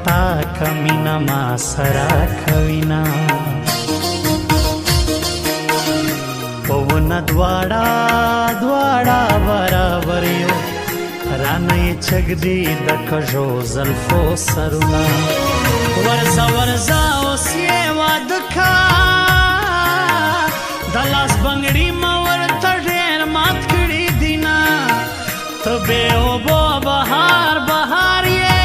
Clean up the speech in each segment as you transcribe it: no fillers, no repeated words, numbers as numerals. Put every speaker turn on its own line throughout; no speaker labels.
تا کمینا ما سرا کوینا پونا دواړه برابر یو رانه چګ دی د کژو زلفو سرونه ورځه اوس یې واده کا د لاس بنګړي ما ورته ډېر مات کړي دینا ته به اوبو بهار یې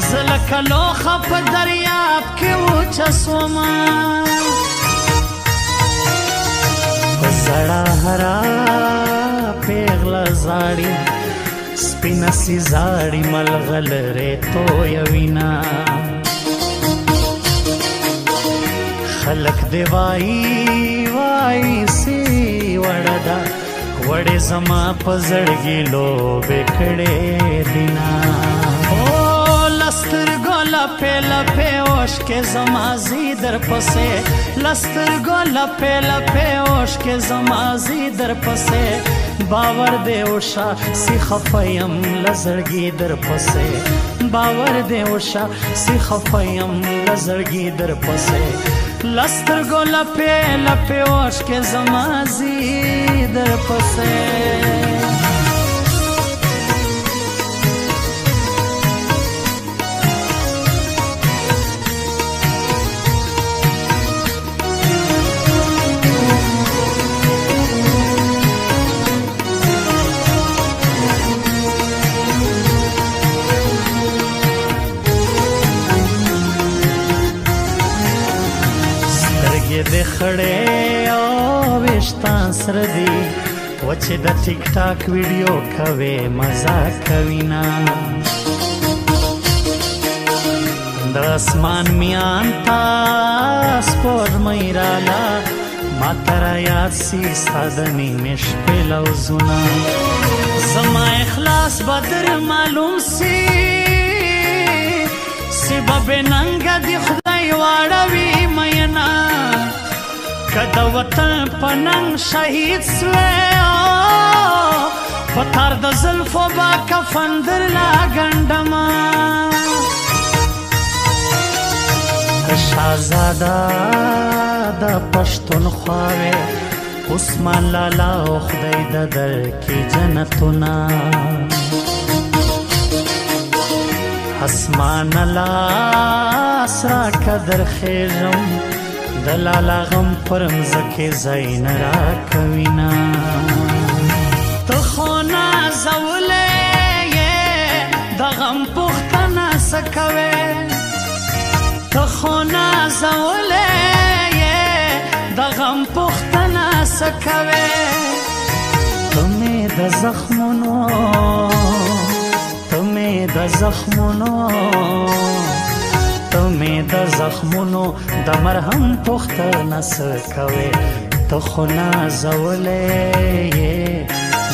زه لکه لوښه په دریاب کې وچسومه په زړه هره پیغله زاړي سپینه سي زاړي ملغلرې تویوینا خلق دی وایي سی وړه ده وړې زما په زړګي لوبې کړې دینا لسترګو لپې اوښکې زما زی در پسې لسترګو لپې اوښکې زما زی در پسې باور دې وشه سی خفه یم له زړګي در پسې باور دې وشه سی خفه یم له زړګي در پسې لسترګو لپې اوښکې زما زی در پسې د خړې او وشتان سره دی وچې د ټیک ټاک ویډیو کوي مزه کوینا د اسمان میان تا سپوږمۍ راله ما تر یاد سی سادنی مش په لوزونه زما اخلاص بدر معلوم سی سبب ننګ دی خدای واړوي مینا کدا وطن پننګ شهید سوی پتار د زلفو با کفن در لا ګنډما شاهزاده د پښتون خواوې عثمان لالا او خدای د در کې جنتونه اسمان لاس را قدر خیژم د لالا غم پرم زکې زین را کوینا ته خو نازولې د غم پوښتنه څه کوې ته خو نازولې د غم پوښتنه څه کوې ته مې د زخمونو د زخمونو د مرهم پوښتنه څه کوې ته خو نازولې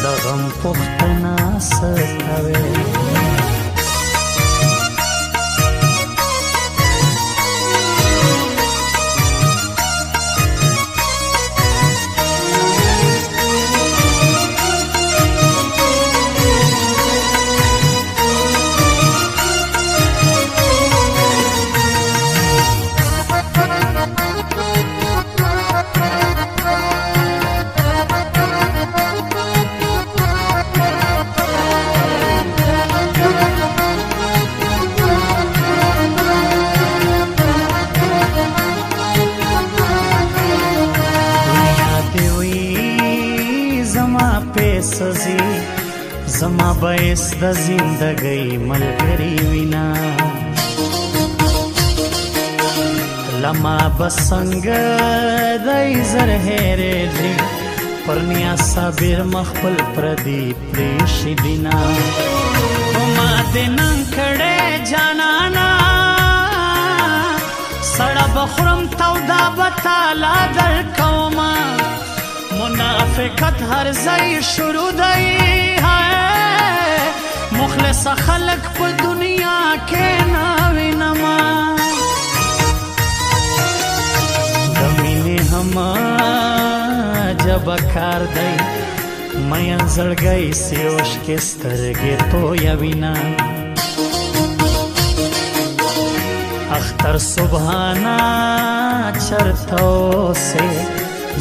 د غم پوښتنه څه کوې زما بیس د زندګۍ ملګری وینا لما بسنګ دای زر هېرېږي پر نیا صابر مخبل پردی پریشي دینا ما دې نن کړې جانانا سړه بخورم تودا بتالا در کوما منافقت هر ځای شروع دی مخلص خلق په دنیا کې ناوینما د مینې هم جب کار دی مې زړګی سیوش کې سترګې تو یا وینا هر سبحانا چرتو سے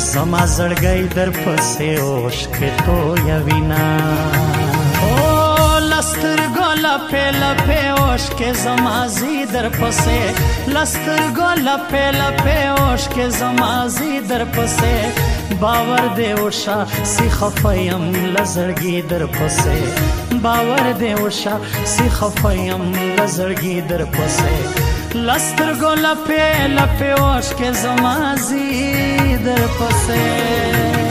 زما زړګی در پسې اوښکې تویوینا لسترګو لپې لپې اوښکې زما ځي در پسې لسترګو لپې لپې اوښکې زما ځي در پسې باور دې وشه سی خفه یم له زړګي در پسې باور دې وشه سی خفه یم له زړګي در پسې لسترګو لپې لپې اوښکې زما ځي در پسې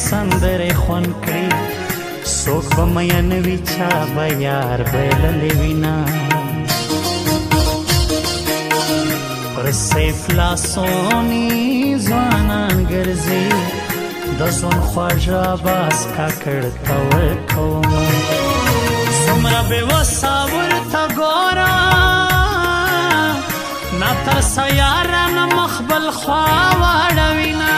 سندرې خوند کړي څوک به مین وي چا به یار بللی وینا پر سیف لاسونی ځوانان ګرځي د ژوند خواږه باز کاکړ ته ورکوم څومره بېوسه ورته ګورم ناترسه یارانه مخ بل خوا واړوینه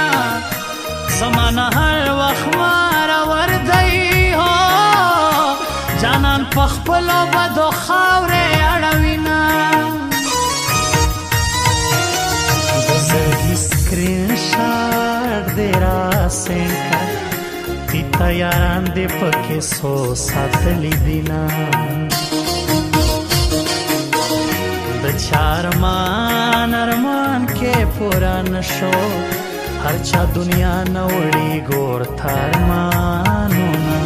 زمانه هر وخت مارور دی هو جانان په خپلو بدو خاورې اړوینه د زړګي سکرین شاټ دې راسینډ کړه تیته یاران دې پکې څو ساتلي دینه د چا ارمان ارمان کې پوره نشو هر چا دنیا نوړي ګور تارمانونه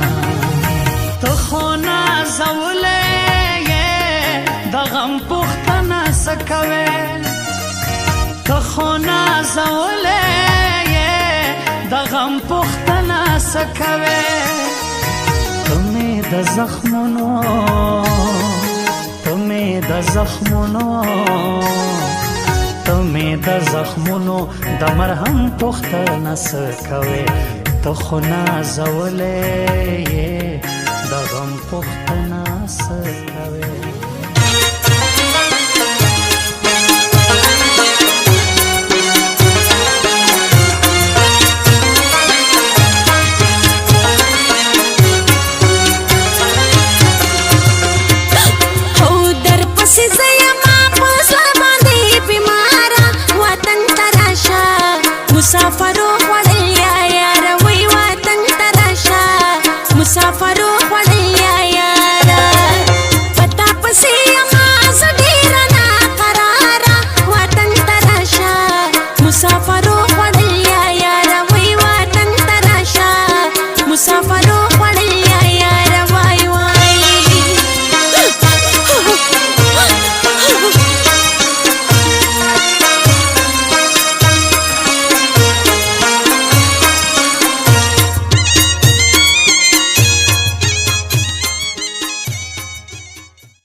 ته خو نازولې د غم پوښتنه څه کوې ته خو نازولې د غم پوښتنه څه کوې ته مې د زخمونو ته مې د زخمونو تمې د زخمونو د مرهم پوښتنه څه کوې ته خو نازولې د غم پوښتنه څه کوې